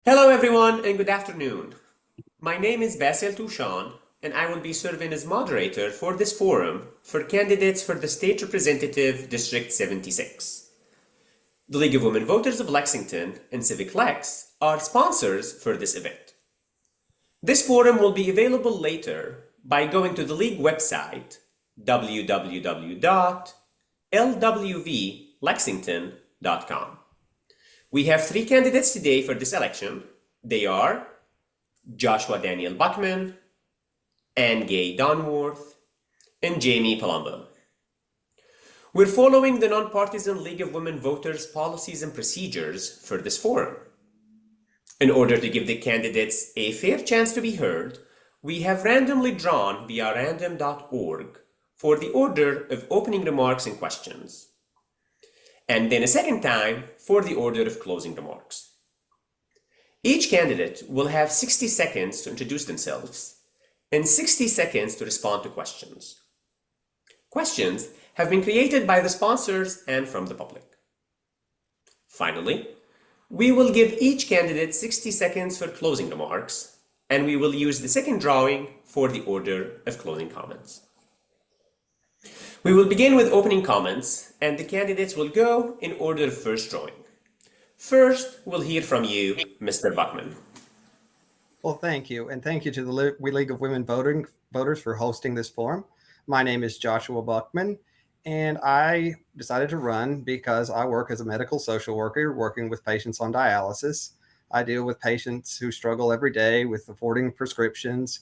Hello, everyone, and good afternoon. My name is Basil Touchon, and I will be serving as moderator for this forum for candidates for the State Representative District 76. The League of Women Voters of Lexington and Civic Lex are sponsors for this event. This forum will be available later by going to the League website www.lwvlexington.com. We have three candidates today for this election. They are Joshua Daniel Buckman, and Gay Donworth, and Jamie Palumbo. We're following the Nonpartisan League of Women Voters policies and procedures for this forum. In order to give the candidates a fair chance to be heard, we have randomly drawn via random.org for the order of opening remarks and questions, and then a second time for the order of closing remarks. Each candidate will have 60 seconds to introduce themselves and 60 seconds to respond to questions. Questions have been created by the sponsors and from the public. Finally, we will give each candidate 60 seconds for closing remarks, and we will use the second drawing for the order of closing comments. We will begin with opening comments, and the candidates will go in order of first drawing. First, we'll hear from you, Mr. Buckman. Well, thank you. And thank you to the League of Women Voters for hosting this forum. My name is Joshua Buckman, and I decided to run because I work as a medical social worker working with patients on dialysis. I deal with patients who struggle every day with affording prescriptions,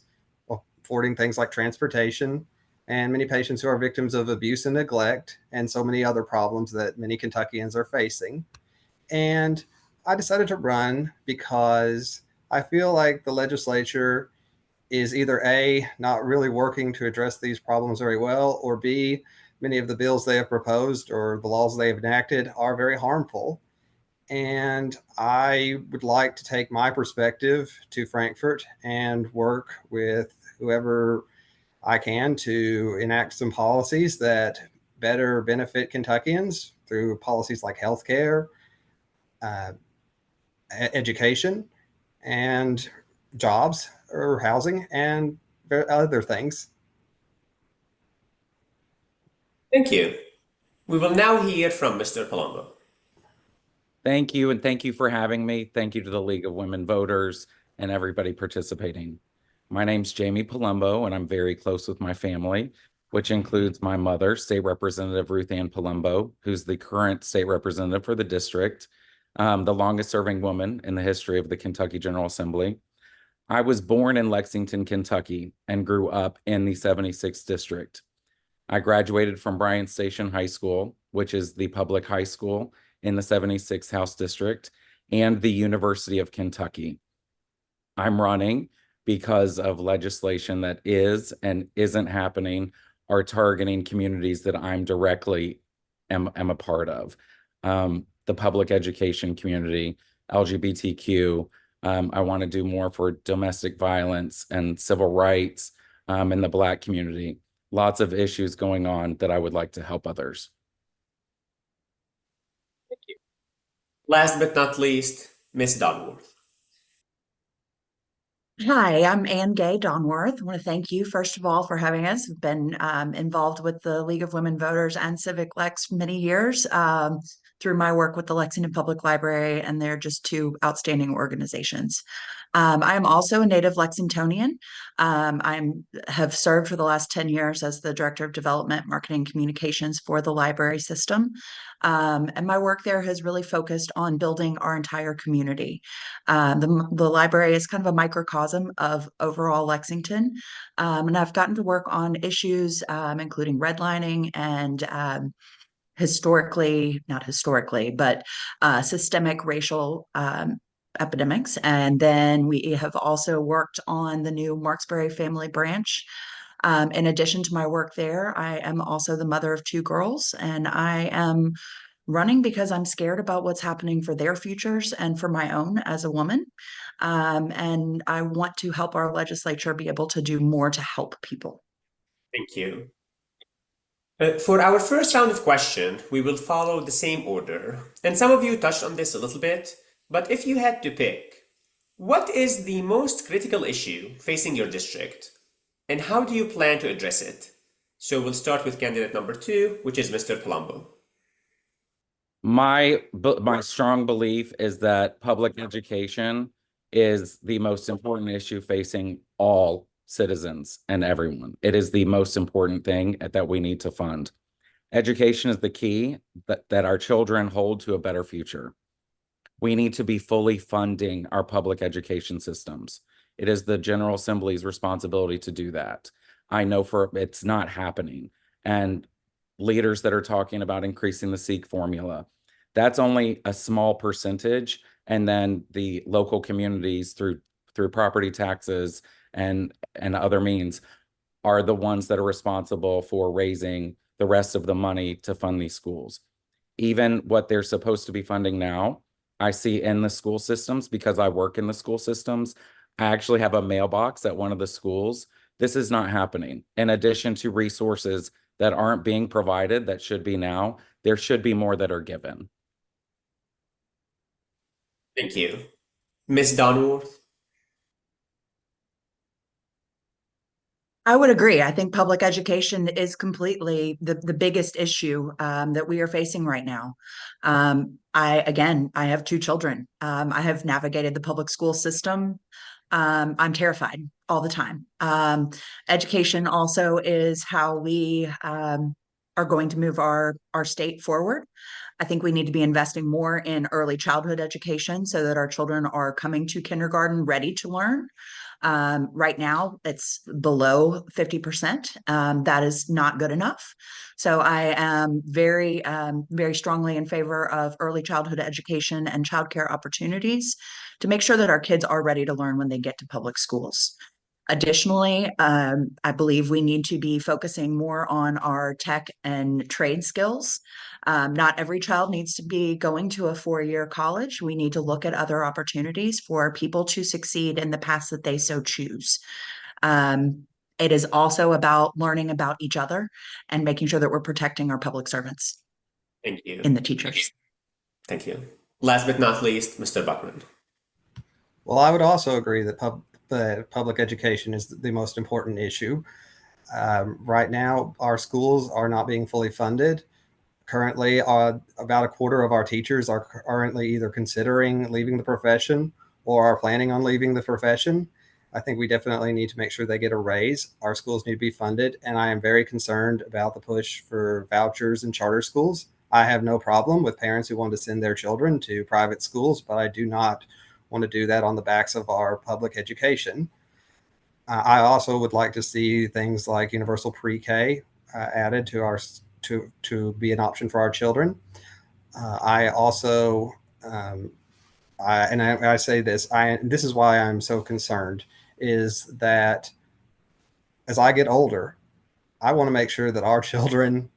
affording things like transportation, and many patients who are victims of abuse and neglect, and so many other problems that many Kentuckians are facing. And I decided to run because I feel like the legislature is either A, not really working to address these problems very well, or B, many of the bills they have proposed or the laws they have enacted are very harmful. And I would like to take my perspective to Frankfurt and work with whoever I can to enact some policies that better benefit Kentuckians through policies like healthcare, education, and jobs or housing and other things. Thank you. We will now hear from Mr. Palumbo. Thank you, and thank you for having me. Thank you to the League of Women Voters and everybody participating. My name's Jamie Palumbo, and I'm very close with my family, which includes my mother, State Representative Ruth Ann Palumbo, who's the current state representative for the district, the longest serving woman in the history of the Kentucky General Assembly. I was born in Lexington, Kentucky, and grew up in the 76th district. I graduated from Bryan Station High School, which is the public high school in the 76th House District, and the University of Kentucky. I'm running because of legislation that is and isn't happening or targeting communities that I'm directly am a part of. The public education community, LGBTQ. I want to do more for domestic violence and civil rights in the Black community. Lots of issues going on that I would like to help others. Thank you. Last but not least, Ms. Donworth. Hi, I'm Gay Donworth. I want to thank you, first of all, for having us. I've been involved with the League of Women Voters and Civic Lex for many years through my work with the Lexington Public Library, and they're just two outstanding organizations. I am also a native Lexingtonian. I have served for the last 10 years as the Director of Development, Marketing, Communications for the library system. And my work there has really focused on building our entire community. The library is kind of a microcosm of overall Lexington. And I've gotten to work on issues including redlining and systemic racial epidemics. And then we have also worked on the new Marksbury family branch. In addition to my work there, I am also the mother of two girls, and I am running because I'm scared about what's happening for their futures and for my own as a woman. And I want to help our legislature be able to do more to help people. Thank you. For our first round of questions, we will follow the same order. And some of you touched on this a little bit, but if you had to pick What is the most critical issue facing your district, and how do you plan to address it? So we'll start with candidate number 2, which is Mr. Palumbo. My strong belief is that public education is the most important issue facing all citizens and everyone. It is the most important thing that we need to fund. Education is the key that our children hold to a better future. We need to be fully funding our public education systems. It is the General Assembly's responsibility to do that. I know it's not happening. And leaders that are talking about increasing the SEEK formula, that's only a small percentage. And then the local communities through property taxes and other means are the ones that are responsible for raising the rest of the money to fund these schools. Even what they're supposed to be funding now, I see in the school systems because I work in the school systems. I actually have a mailbox at one of the schools. This is not happening. In addition to resources that aren't being provided that should be now, there should be more that are given. Thank you. Ms. Donworth? I would agree. I think public education is completely the biggest issue that we are facing right now. I have 2 children. I have navigated the public school system. I'm terrified all the time. Education also is how we are going to move our state forward. I think we need to be investing more in early childhood education so that our children are coming to kindergarten ready to learn. Right now, it's below 50%. That is not good enough. So I am very, very strongly in favor of early childhood education and childcare opportunities to make sure that our kids are ready to learn when they get to public schools. Additionally, I believe we need to be focusing more on our tech and trade skills. Not every child needs to be going to a 4-year college. We need to look at other opportunities for people to succeed in the paths that they so choose. It is also about learning about each other and making sure that we're protecting our public servants. Thank you. In the teachers. Thank you. Last but not least, Mr. Buckman. Well, I would also agree that public education is the most important issue. Right now, our schools are not being fully funded. Currently, about a quarter of our teachers are currently either considering leaving the profession or are planning on leaving the profession. I think we definitely need to make sure they get a raise. Our schools need to be funded, and I am very concerned about the push for vouchers and charter schools. I have no problem with parents who want to send their children to private schools, but I do not want to do that on the backs of our public education. I also would like to see things like universal pre-K added to our to be an option for our children. I also I say this. This is why I'm so concerned is that as I get older, I want to make sure that our children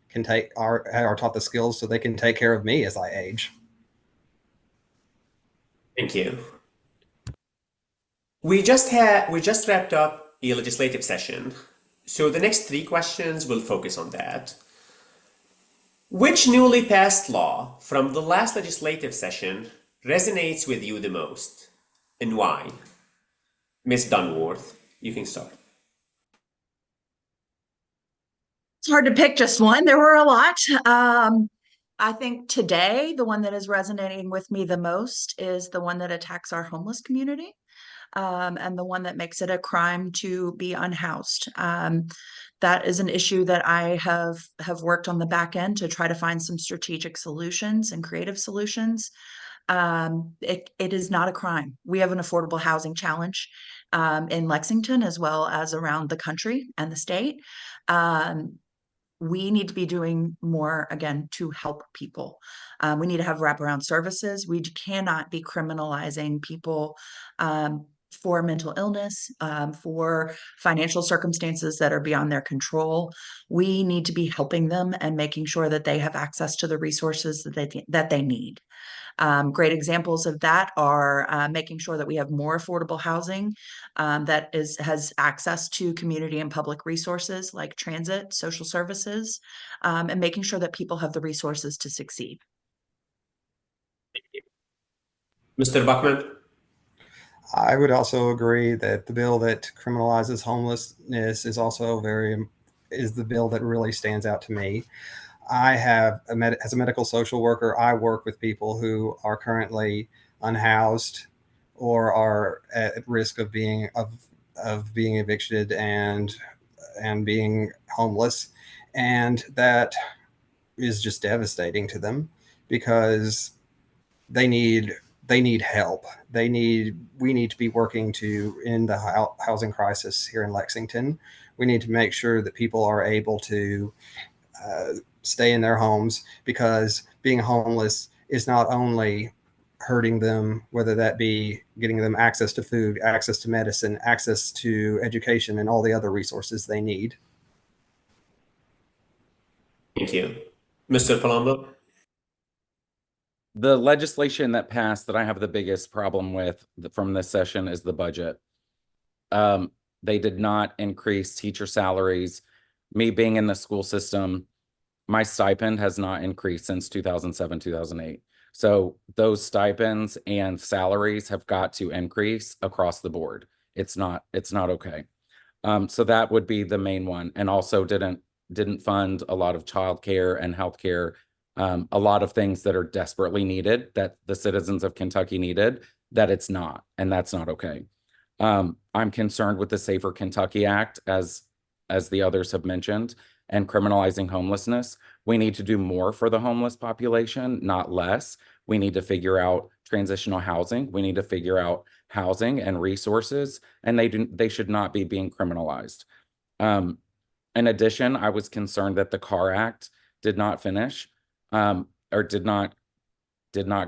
are taught the skills so they can take care of me as I age. Thank you. We just wrapped up a legislative session, so the next 3 questions will focus on that. Which newly passed law from the last legislative session resonates with you the most, and why? Ms. Donworth, you can start. It's hard to pick just one. There were a lot. I think today, the one that is resonating with me the most is the one that attacks our homeless community. And the one that makes it a crime to be unhoused. That is an issue that I have worked on the back end to try to find some strategic solutions and creative solutions. It is not a crime. We have an affordable housing challenge in Lexington as well as around the country and the state. We need to be doing more, again, to help people. We need to have wraparound services. We cannot be criminalizing people for mental illness, for financial circumstances that are beyond their control. We need to be helping them and making sure that they have access to the resources that they need. Great examples of that are making sure that we have more affordable housing that has access to community and public resources like transit, social services, and making sure that people have the resources to succeed. Mr. Buckman? I would also agree that the bill that criminalizes homelessness is also is the bill that really stands out to me. I have as a medical social worker, I work with people who are currently unhoused or are at risk of being evicted and being homeless, and that is just devastating to them because they need they need help. We need to be working to end the housing crisis here in Lexington. We need to make sure that people are able to uh, stay in their homes, because being homeless is not only hurting them, whether that be getting them access to food, access to medicine, access to education, and all the other resources they need. Thank you. Mr. Palumbo? The legislation that passed that I have the biggest problem with from this session is the budget. They did not increase teacher salaries. Me being in the school system, my stipend has not increased since 2007, 2008. So those stipends and salaries have got to increase across the board. It's not okay. So that would be the main one. And also didn't fund a lot of childcare and healthcare, a lot of things that are desperately needed, that the citizens of Kentucky needed, that it's not, and that's not okay. I'm concerned with the Safer Kentucky Act, as the others have mentioned, and criminalizing homelessness. We need to do more for the homeless population, not less. We need to figure out transitional housing. We need to figure out housing and resources, and they should not be being criminalized. In addition, I was concerned that the Car Act did not finish, or did not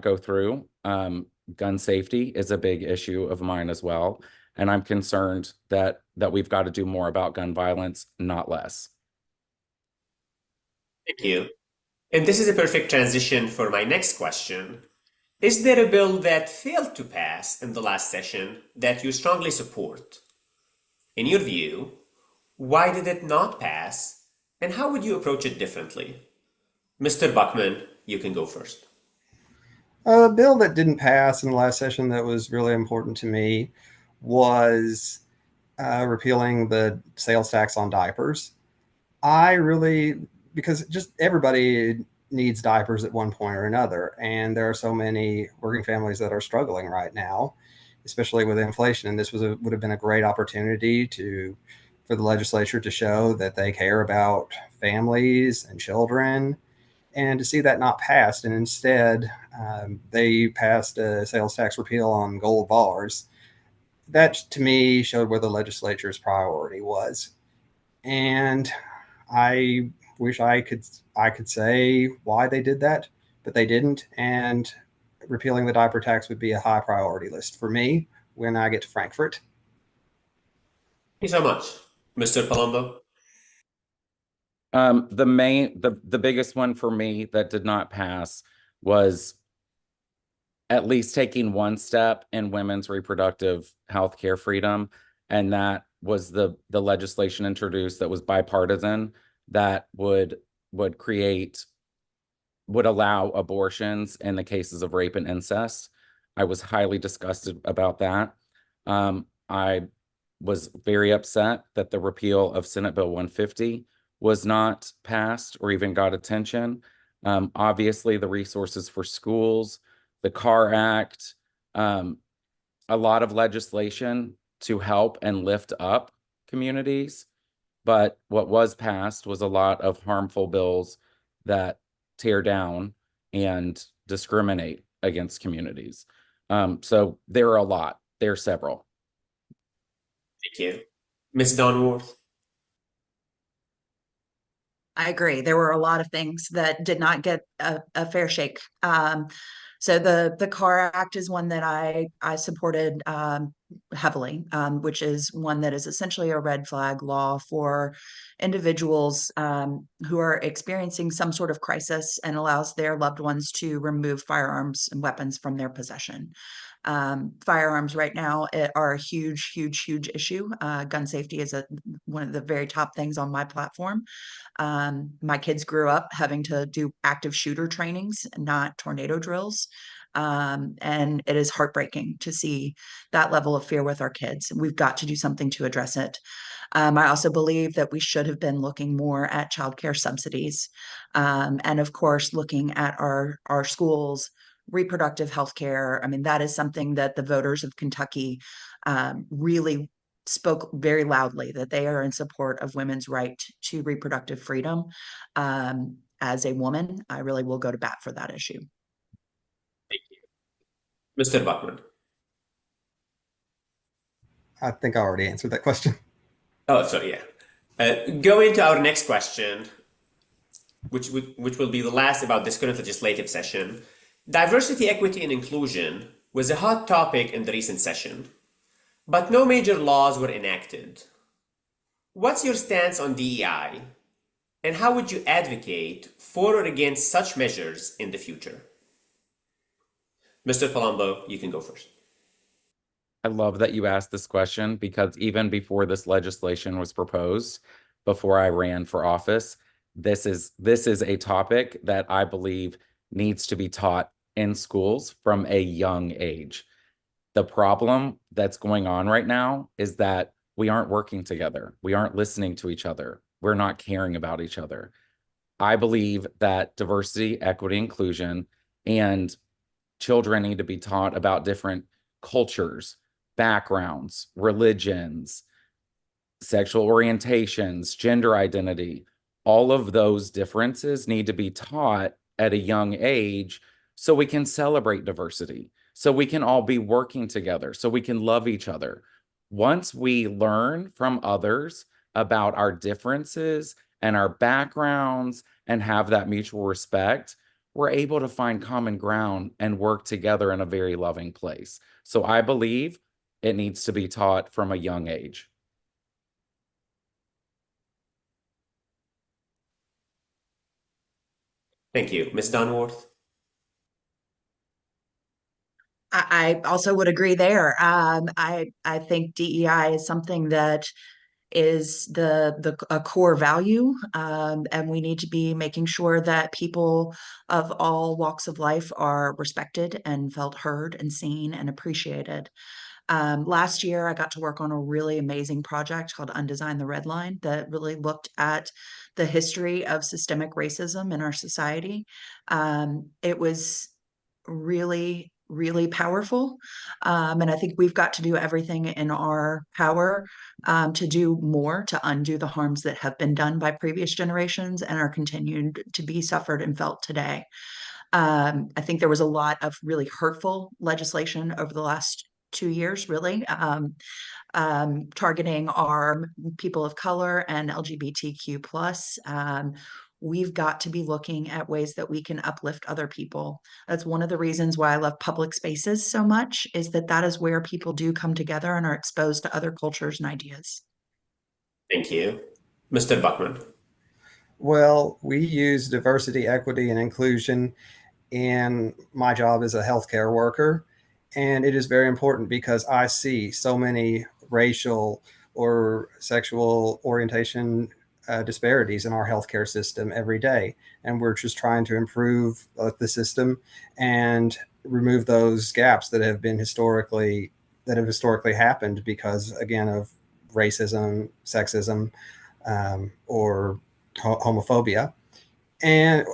go through. Gun safety is a big issue of mine as well, and I'm concerned that we've got to do more about gun violence, not less. Thank you. And this is a perfect transition for my next question. Is there a bill that failed to pass in the last session that you strongly support? In your view, why did it not pass, and how would you approach it differently? Mr. Buckman, you can go first. A bill that didn't pass in the last session that was really important to me was repealing the sales tax on diapers. I really, because just everybody needs diapers at one point or another. And there are so many working families that are struggling right now, especially with inflation. And this would have been a great opportunity for the legislature to show that they care about families and children, and to see that not passed. And instead, they passed a sales tax repeal on gold bars. That to me showed where the legislature's priority was. And I wish I could say why they did that, but they didn't. And repealing the diaper tax would be a high priority list for me when I get to Frankfurt. Thank you so much. Mr. Palumbo? The biggest one for me that did not pass was at least taking one step in women's reproductive health care freedom. And that was the legislation introduced that was bipartisan, that would allow abortions in the cases of rape and incest. I was highly disgusted about that. I was very upset that the repeal of Senate Bill 150 was not passed or even got attention. Obviously, the resources for schools, the CAR Act, a lot of legislation to help and lift up communities. But what was passed was a lot of harmful bills that tear down and discriminate against communities. So there are a lot. There are several. Thank you. Ms. Donworth? I agree. There were a lot of things that did not get a fair shake. So the CAR Act is one that I supported heavily, which is one that is essentially a red flag law for individuals who are experiencing some sort of crisis, and allows their loved ones to remove firearms and weapons from their possession. Firearms right now are a huge, huge, huge issue. Gun safety is one of the very top things on my platform. My kids grew up having to do active shooter trainings, not tornado drills. And it is heartbreaking to see that level of fear with our kids. We've got to do something to address it. I also believe that we should have been looking more at childcare subsidies, and of course, looking at our schools, reproductive health care. I mean, that is something that the voters of Kentucky really spoke very loudly, that they are in support of women's right to reproductive freedom. As a woman, I really will go to bat for that issue. Thank you. Mr. Buckman. I think I already answered that question. Oh, sorry, yeah. Going to our next question, which will be the last about this current legislative session. Diversity, equity, and inclusion was a hot topic in the recent session, but no major laws were enacted. What's your stance on DEI, and how would you advocate for or against such measures in the future? Mr. Palumbo, you can go first. I love that you asked this question because even before this legislation was proposed, before I ran for office, this is a topic that I believe needs to be taught in schools from a young age. The problem that's going on right now is that we aren't working together. We aren't listening to each other. We're not caring about each other. I believe that diversity, equity, inclusion, and children need to be taught about different cultures, backgrounds, religions, sexual orientations, gender identity. All of those differences need to be taught at a young age so we can celebrate diversity, so we can all be working together, so we can love each other. Once we learn from others about our differences and our backgrounds and have that mutual respect, we're able to find common ground and work together in a very loving place. So I believe it needs to be taught from a young age. Thank you. Ms. Donworth? I also would agree there. I think DEI is something that is a core value, and we need to be making sure that people of all walks of life are respected and felt heard and seen and appreciated. Last year, I got to work on a really amazing project called Undesign the Red Line that really looked at the history of systemic racism in our society. It was really, really powerful. And I think we've got to do everything in our power to do more to undo the harms that have been done by previous generations and are continued to be suffered and felt today. I think there was a lot of really hurtful legislation over the last 2 years, really, targeting our people of color and LGBTQ plus. We've got to be looking at ways that we can uplift other people. That's one of the reasons why I love public spaces so much, is that is where people do come together and are exposed to other cultures and ideas. Thank you. Mr. Buckman? Well, we use diversity, equity, and inclusion in my job as a healthcare worker. And it is very important because I see so many racial or sexual orientation disparities in our healthcare system every day. And we're just trying to improve the system and remove those gaps that have historically happened because, again, of racism, sexism, or homophobia. And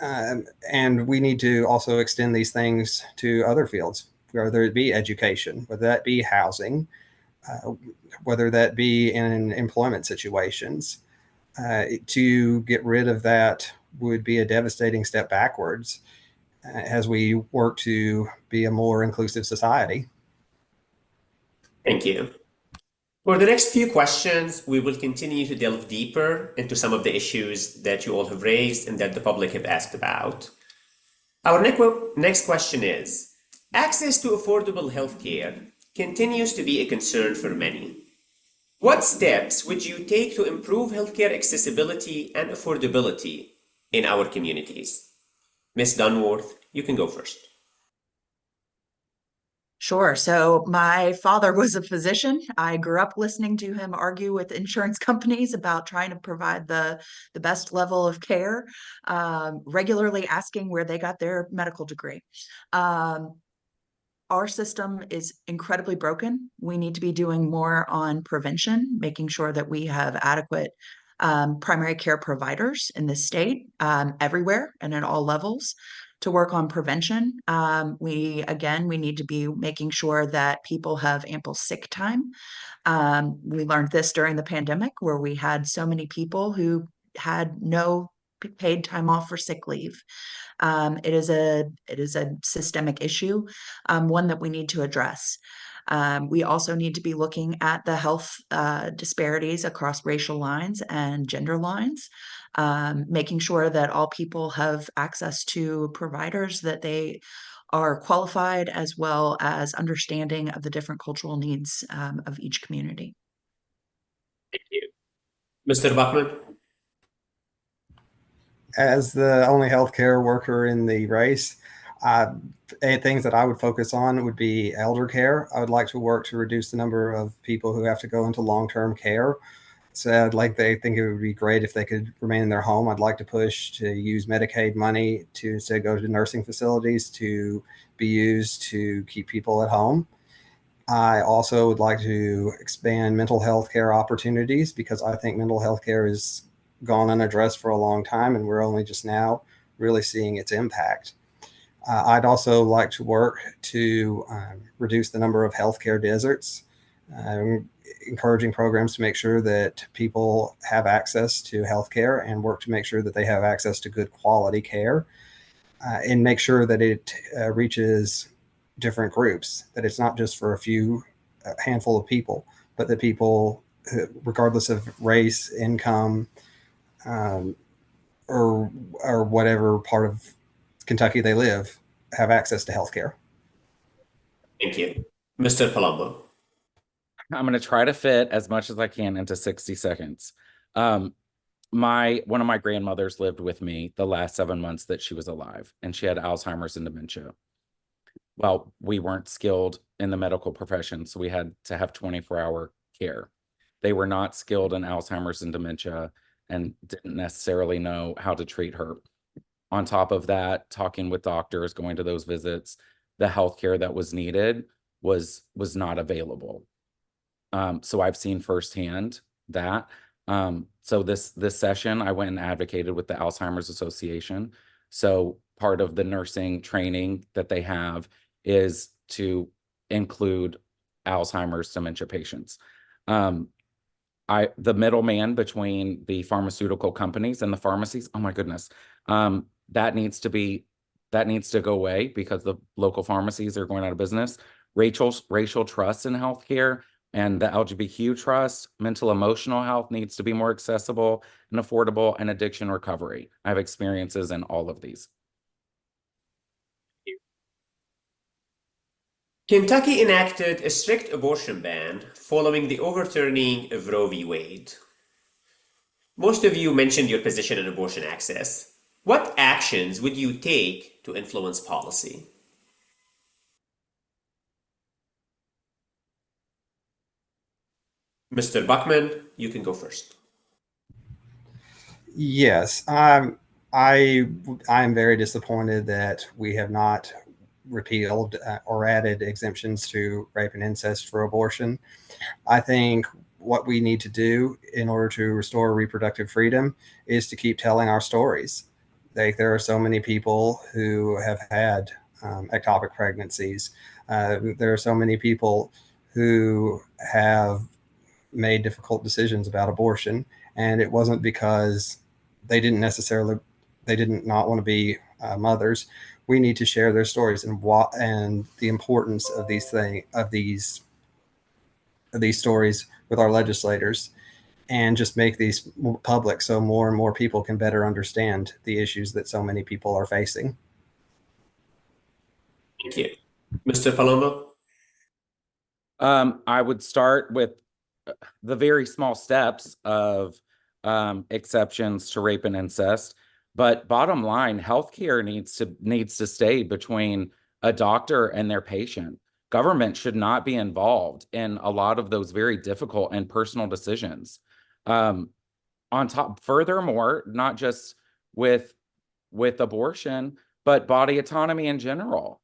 and we need to also extend these things to other fields, whether it be education, whether that be housing, whether that be in employment situations. To get rid of that would be a devastating step backwards as we work to be a more inclusive society. Thank you. For the next few questions, we will continue to delve deeper into some of the issues that you all have raised and that the public have asked about. Our next question is, access to affordable healthcare continues to be a concern for many. What steps would you take to improve healthcare accessibility and affordability in our communities? Ms. Donworth, you can go first. Sure. So my father was a physician. I grew up listening to him argue with insurance companies about trying to provide the best level of care, regularly asking where they got their medical degree. Our system is incredibly broken. We need to be doing more on prevention, making sure that we have adequate primary care providers in the state, everywhere and at all levels to work on prevention. We need to be making sure that people have ample sick time. We learned this during the pandemic where we had so many people who had no paid time off for sick leave. It is a systemic issue, one that we need to address. We also need to be looking at the health disparities across racial lines and gender lines, making sure that all people have access to providers that they are qualified, as well as understanding of the different cultural needs of each community. Thank you. Mr. Buckman? As the only healthcare worker in the race, things that I would focus on would be elder care. I would like to work to reduce the number of people who have to go into long-term care. So they think it would be great if they could remain in their home. I'd like to push to use Medicaid money to say go to nursing facilities to be used to keep people at home. I also would like to expand mental health care opportunities because I think mental health care has gone unaddressed for a long time and we're only just now really seeing its impact. I'd also like to work to reduce the number of healthcare deserts, encouraging programs to make sure that people have access to healthcare and work to make sure that they have access to good quality care, and make sure that it reaches different groups, that it's not just for a handful of people, but that people, regardless of race, income, or whatever part of Kentucky they live, have access to healthcare. Thank you. Mr. Palumbo? I'm going to try to fit as much as I can into 60 seconds. One of my grandmothers lived with me the last 7 months that she was alive, and she had Alzheimer's and dementia. Well, we weren't skilled in the medical profession, so we had to have 24-hour care. They were not skilled in Alzheimer's and dementia and didn't necessarily know how to treat her. On top of that, talking with doctors, going to those visits, the healthcare that was needed was not available. So I've seen firsthand that. So this session, I went and advocated with the Alzheimer's Association. So part of the nursing training that they have is to include Alzheimer's dementia patients. The middleman between the pharmaceutical companies and the pharmacies, oh my goodness, that needs to go away because the local pharmacies are going out of business. Racial trust in healthcare and the LGBTQ trust, mental emotional health needs to be more accessible and affordable, and addiction recovery. I have experiences in all of these. Kentucky enacted a strict abortion ban following the overturning of Roe v. Wade. Most of you mentioned your position on abortion access. What actions would you take to influence policy? Mr. Buckman, you can go first. Yes, I am very disappointed that we have not repealed or added exemptions to rape and incest for abortion. I think what we need to do in order to restore reproductive freedom is to keep telling our stories. There are so many people who have had ectopic pregnancies. There are so many people who have made difficult decisions about abortion, and it wasn't because they didn't not want to be mothers. We need to share their stories and the importance of these stories with our legislators, and just make these more public so more and more people can better understand the issues that so many people are facing. Thank you. Mr. Palumbo? I would start with the very small steps of exceptions to rape and incest. But bottom line, healthcare needs to stay between a doctor and their patient. government should not be involved in a lot of those very difficult and personal decisions. On top, furthermore, not just with abortion, but body autonomy in general.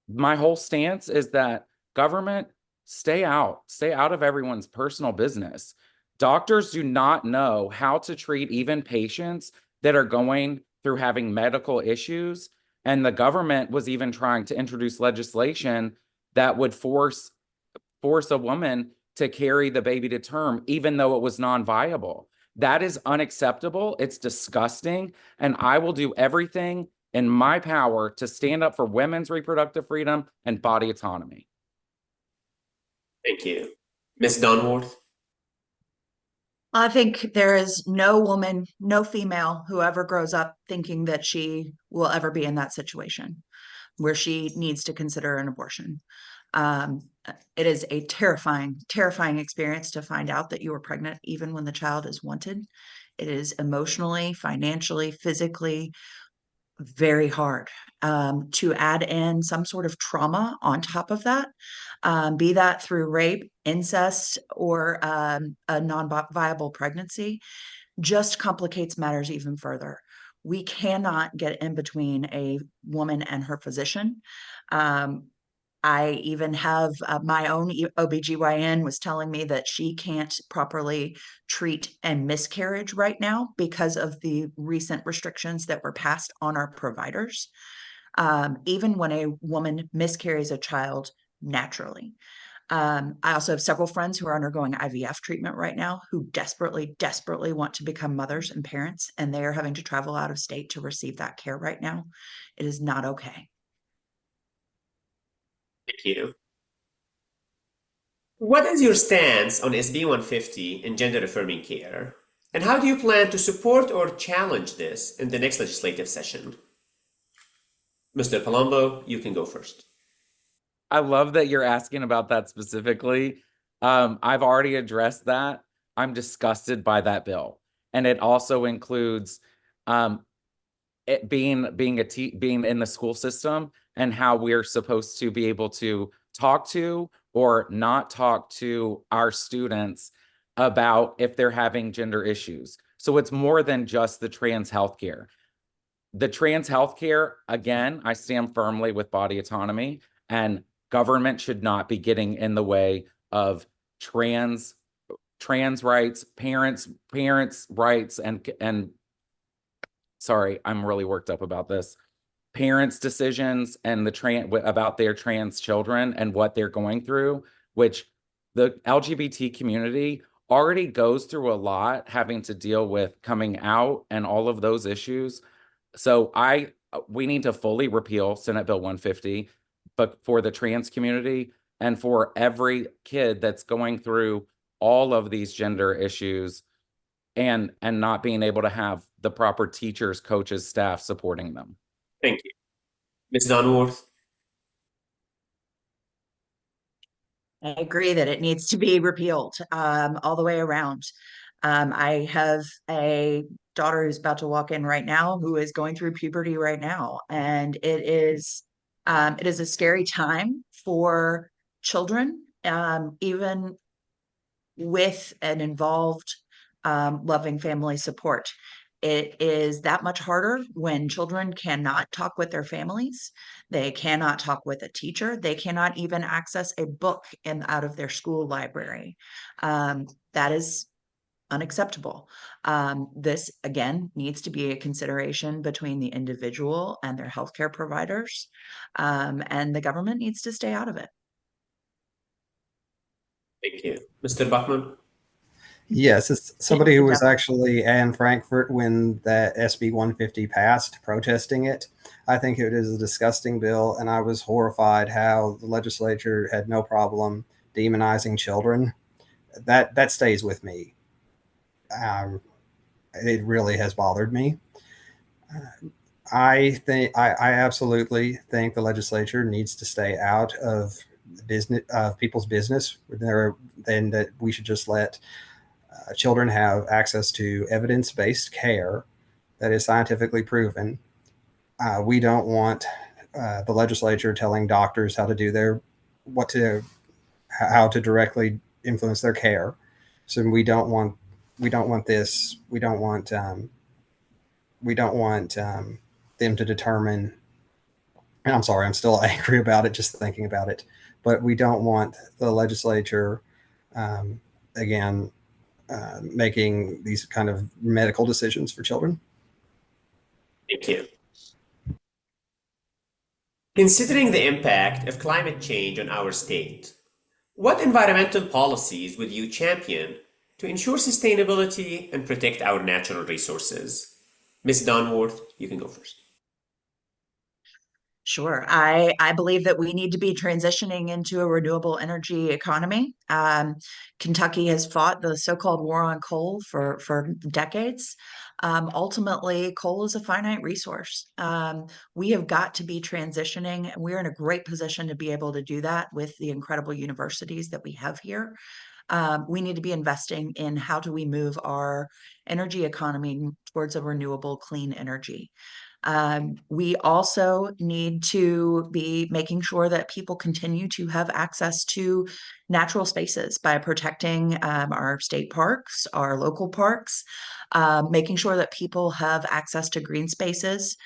My whole stance is that government stay out of everyone's personal business. Doctors do not know how to treat even patients that are going through having medical issues. And the government was even trying to introduce legislation that would force a woman to carry the baby to term, even though it was non-viable. That is unacceptable. It's disgusting. And I will do everything in my power to stand up for women's reproductive freedom and body autonomy. Thank you. Ms. Donworth? I think there is no woman, no female who ever grows up thinking that she will ever be in that situation where she needs to consider an abortion. It is a terrifying, terrifying experience to find out that you are pregnant, even when the child is wanted. It is emotionally, financially, physically very hard. To add in some sort of trauma on top of that, be that through rape, incest, or a non-viable pregnancy, just complicates matters even further. We cannot get in between a woman and her physician. I even have my own OBGYN was telling me that she can't properly treat a miscarriage right now because of the recent restrictions that were passed on our providers. Even when a woman miscarries a child naturally. I also have several friends who are undergoing IVF treatment right now who desperately, desperately want to become mothers and parents, and they are having to travel out of state to receive that care right now. It is not okay. Thank you. What is your stance on SB 150 and gender affirming care? And how do you plan to support or challenge this in the next legislative session? Mr. Palumbo, you can go first. I love that you're asking about that specifically. I've already addressed that. I'm disgusted by that bill. And it also includes it being in the school system and how we're supposed to be able to talk to or not talk to our students about if they're having gender issues. So it's more than just the trans healthcare. The trans healthcare, again, I stand firmly with body autonomy, and government should not be getting in the way of trans rights, parents rights, and sorry, I'm really worked up about this. Parents' decisions and about their trans children and what they're going through, which the LGBT community already goes through a lot, having to deal with coming out and all of those issues. So we need to fully repeal Senate Bill 150, but for the trans community and for every kid that's going through all of these gender issues and not being able to have the proper teachers, coaches, staff supporting them. Thank you. Ms. Donworth? I agree that it needs to be repealed all the way around. I have a daughter who's about to walk in right now who is going through puberty right now, and it is a scary time for children, even with an involved loving family support. It is that much harder when children cannot talk with their families. They cannot talk with a teacher. They cannot even access a book out of their school library. That is unacceptable. This, again, needs to be a consideration between the individual and their healthcare providers, and the government needs to stay out of it. Thank you. Mr. Buckman? Yes, it's somebody who was actually in Frankfurt when that SB 150 passed, protesting it. I think it is a disgusting bill, and I was horrified how the legislature had no problem demonizing children. That stays with me. It really has bothered me. I absolutely think the legislature needs to stay out of people's business. Then that we should just let children have access to evidence-based care that is scientifically proven. We don't want the legislature telling doctors how to do their how to directly influence their care. So we don't want this we don't want them to determine. And I'm sorry, I'm still angry about it just thinking about it. But we don't want the legislature, um, again, making these kind of medical decisions for children. Thank you. Considering the impact of climate change on our state, what environmental policies would you champion to ensure sustainability and protect our natural resources? Ms. Donworth, you can go first. Sure. I believe that we need to be transitioning into a renewable energy economy. Kentucky has fought the so-called war on coal for decades. Ultimately, coal is a finite resource. We have got to be transitioning, and we're in a great position to be able to do that with the incredible universities that we have here. We need to be investing in how do we move our energy economy towards a renewable, clean energy. We also need to be making sure that people continue to have access to natural spaces by protecting our state parks, our local parks, making sure that people have access to green spaces.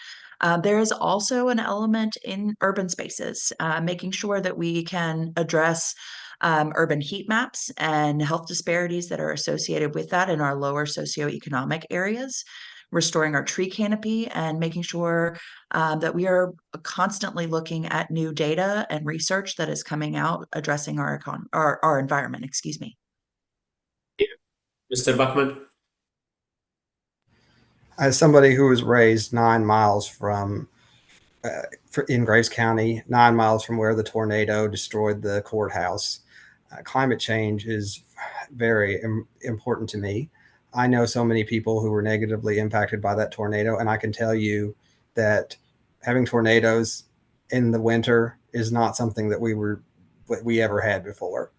There is also an element in urban spaces, making sure that we can address urban heat maps and health disparities that are associated with that in our lower socioeconomic areas, restoring our tree canopy, and making sure that we are constantly looking at new data and research that is coming out addressing our environment, excuse me. Mr. Buckman? As somebody who was raised 9 miles in Graves County, 9 miles from where the tornado destroyed the courthouse, climate change is very important to me. I know so many people who were negatively impacted by that tornado, and I can tell you that having tornadoes in the winter is not something that we ever had before.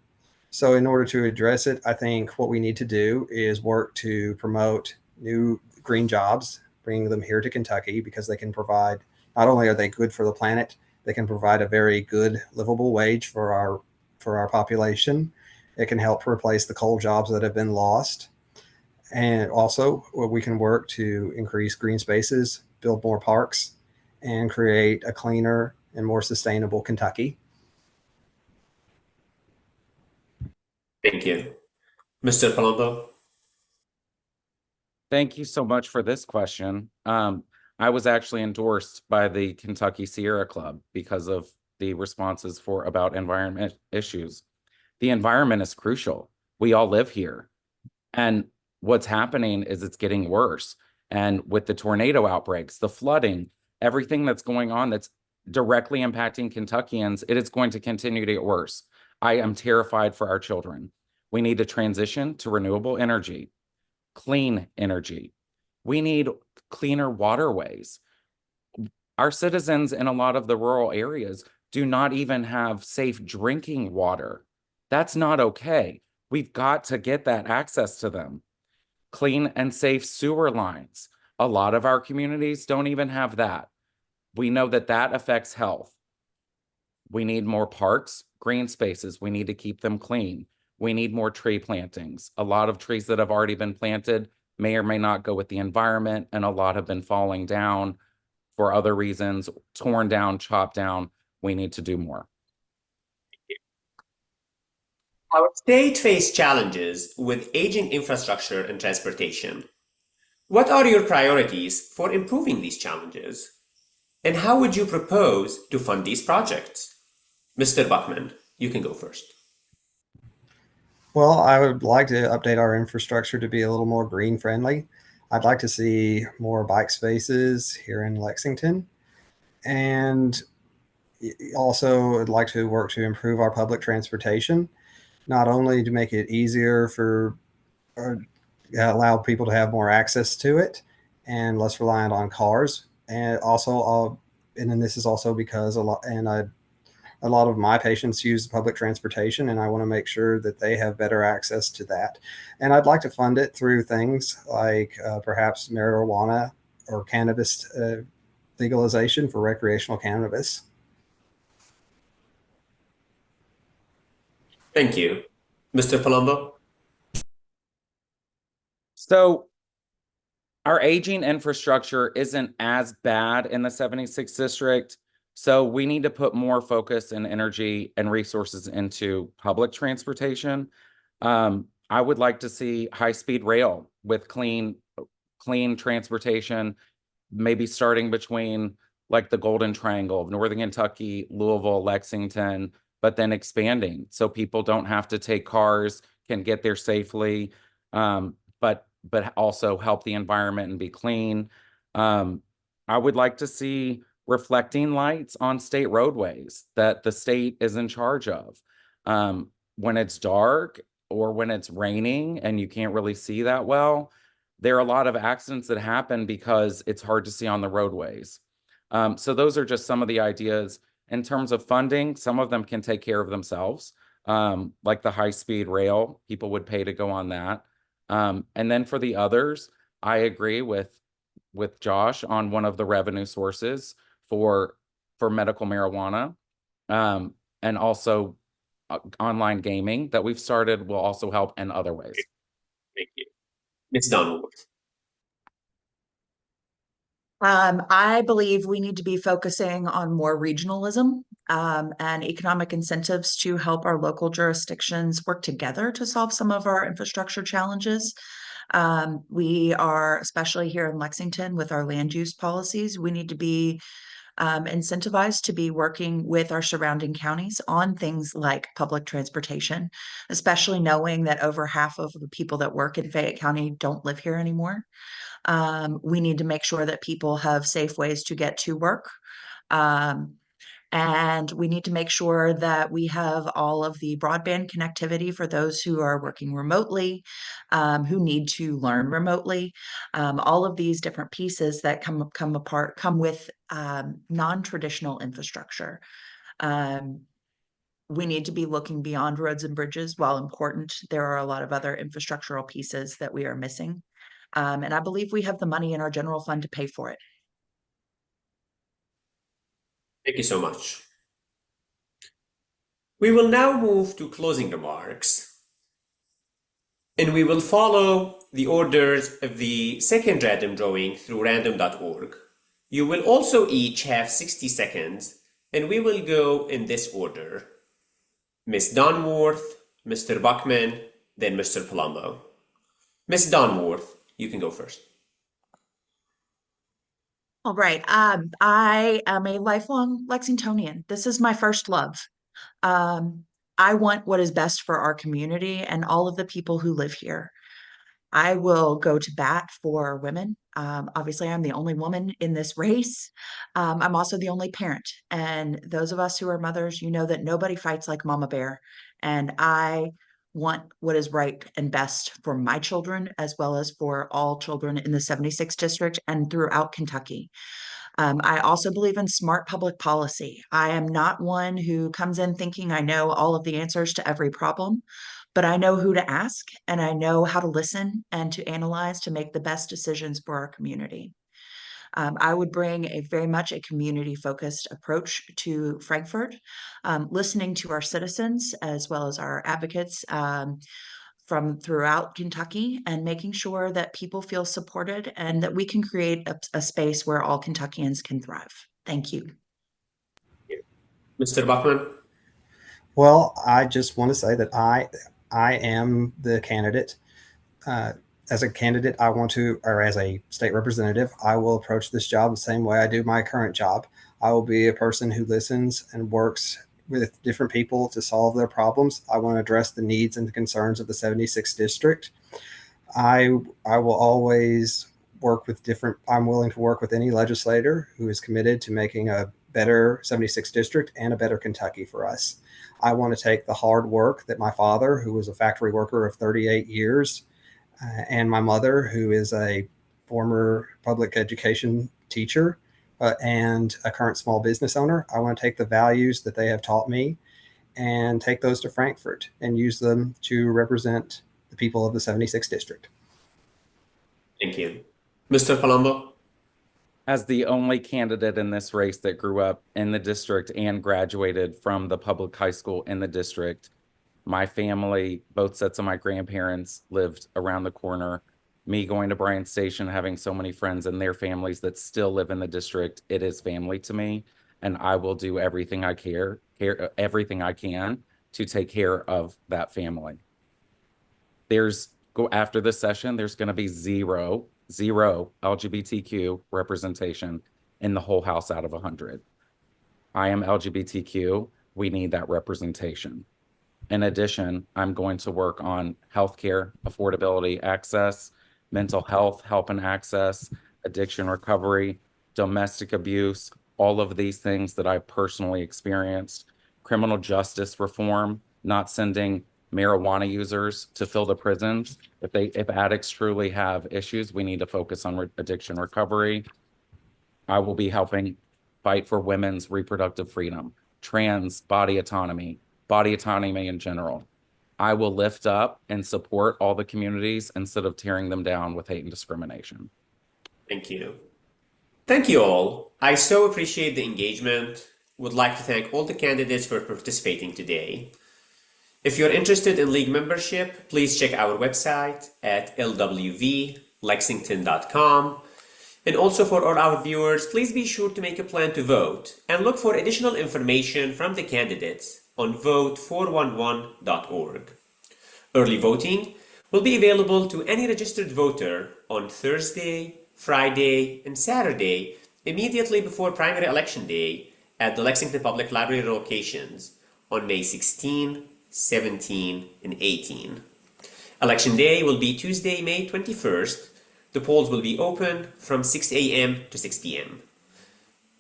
So in order to address it, I think what we need to do is work to promote new green jobs, bring them here to Kentucky, because they can provide, not only are they good for the planet, they can provide a very good livable wage for our population. It can help replace the coal jobs that have been lost. And also we can work to increase green spaces, build more parks, and create a cleaner and more sustainable Kentucky. Thank you. Mr. Palumbo? Thank you so much for this question. I was actually endorsed by the Kentucky Sierra Club because of the responses about environment issues. The environment is crucial. We all live here. And what's happening is it's getting worse. And with the tornado outbreaks, the flooding, everything that's going on that's directly impacting Kentuckians, it is going to continue to get worse. I am terrified for our children. We need to transition to renewable energy, clean energy. We need cleaner waterways. Our citizens in a lot of the rural areas do not even have safe drinking water. That's not okay. We've got to get that access to them. Clean and safe sewer lines. A lot of our communities don't even have that. We know that that affects health. We need more parks, green spaces. We need to keep them clean. We need more tree plantings. A lot of trees that have already been planted may or may not go with the environment, and a lot have been falling down for other reasons, torn down, chopped down. We need to do more. Our state faced challenges with aging infrastructure and transportation. What are your priorities for improving these challenges? And how would you propose to fund these projects? Mr. Buckman, you can go first. Well, I would like to update our infrastructure to be a little more green friendly. I'd like to see more bike spaces here in Lexington. And also, I'd like to work to improve our public transportation, not only to make it easier allow people to have more access to it and less reliant on cars. And also, and then this is also because a lot of my patients use public transportation, and I want to make sure that they have better access to that. And I'd like to fund it through things like perhaps marijuana or cannabis legalization for recreational cannabis. Thank you. Mr. Palumbo? So our aging infrastructure isn't as bad in the 76th district. So we need to put more focus and energy and resources into public transportation. I would like to see high-speed rail with clean transportation, maybe starting between like the Golden Triangle of Northern Kentucky, Louisville, Lexington, but then expanding so people don't have to take cars, can get there safely, but also help the environment and be clean. I would like to see reflecting lights on state roadways that the state is in charge of. When it's dark or when it's raining and you can't really see that well, there are a lot of accidents that happen because it's hard to see on the roadways. So those are just some of the ideas. In terms of funding, some of them can take care of themselves, like the high-speed rail, people would pay to go on that. And then for the others, I agree with Josh on one of the revenue sources for medical marijuana, and also online gaming that we've started will also help in other ways. Thank you. Ms. Donworth? I believe we need to be focusing on more regionalism and economic incentives to help our local jurisdictions work together to solve some of our infrastructure challenges. We are, especially here in Lexington with our land use policies, we need to be incentivized to be working with our surrounding counties on things like public transportation, especially knowing that over half of the people that work in Fayette County don't live here anymore. We need to make sure that people have safe ways to get to work. And we need to make sure that we have all of the broadband connectivity for those who are working remotely, who need to learn remotely. All of these different pieces that come with non-traditional infrastructure. We need to be looking beyond roads and bridges. While important, there are a lot of other infrastructural pieces that we are missing. And I believe we have the money in our general fund to pay for it. Thank you so much. We will now move to closing remarks, and we will follow the orders of the second random drawing through random.org. You will also each have 60 seconds, and we will go in this order. Ms. Donworth, Mr. Buckman, then Mr. Palumbo. Ms. Donworth, you can go first. All right. I am a lifelong Lexingtonian. This is my first love. I want what is best for our community and all of the people who live here. I will go to bat for women. Obviously, I'm the only woman in this race. I'm also the only parent. And those of us who are mothers, you know that nobody fights like Mama Bear. And I want what is right and best for my children, as well as for all children in the 76th district and throughout Kentucky. I also believe in smart public policy. I am not one who comes in thinking I know all of the answers to every problem, but I know who to ask and I know how to listen and to analyze to make the best decisions for our community. I would bring a very much a community-focused approach to Frankfurt, listening to our citizens as well as our advocates from throughout Kentucky and making sure that people feel supported and that we can create a space where all Kentuckians can thrive. Thank you. Mr. Buckman? Well, I just want to say that I am the candidate. As a candidate, I want to, or as a state representative, I will approach this job the same way I do my current job. I will be a person who listens and works with different people to solve their problems. I want to address the needs and the concerns of the 76th district. I will always work with I'm willing to work with any legislator who is committed to making a better 76th district and a better Kentucky for us. I want to take the hard work that my father, who was a factory worker of 38 years, and my mother, who is a former public education teacher and a current small business owner. I want to take the values that they have taught me and take those to Frankfurt and use them to represent the people of the 76th district. Thank you. Mr. Palumbo? As the only candidate in this race that grew up in the district and graduated from the public high school in the district, My family, both sets of my grandparents lived around the corner. Me going to Bryan Station, having so many friends and their families that still live in the district, it is family to me. And I will do everything everything I can to take care of that family. After this session, there's going to be zero LGBTQ representation in the whole House out of 100. I am LGBTQ. We need that representation. In addition, I'm going to work on healthcare, affordability, access, mental health, help and access, addiction recovery, domestic abuse, all of these things that I've personally experienced, criminal justice reform, not sending marijuana users to fill the prisons. If addicts truly have issues, we need to focus on addiction recovery. I will be helping fight for women's reproductive freedom, trans body autonomy in general. I will lift up and support all the communities instead of tearing them down with hate and discrimination. Thank you. Thank you all. I so appreciate the engagement. Would like to thank all the candidates for participating today. If you're interested in league membership, please check our website at lwvlexington.com. And also for all our viewers, please be sure to make a plan to vote and look for additional information from the candidates on vote411.org. Early voting will be available to any registered voter on Thursday, Friday, and Saturday immediately before primary election day at the Lexington Public Library locations on May 16, 17, and 18. Election day will be Tuesday, May 21st. The polls will be open from 6 a.m. to 6 p.m.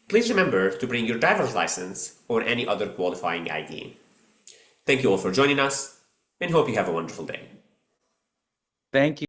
Please remember to bring your driver's license or any other qualifying ID. Thank you all for joining us and hope you have a wonderful day. Thank you.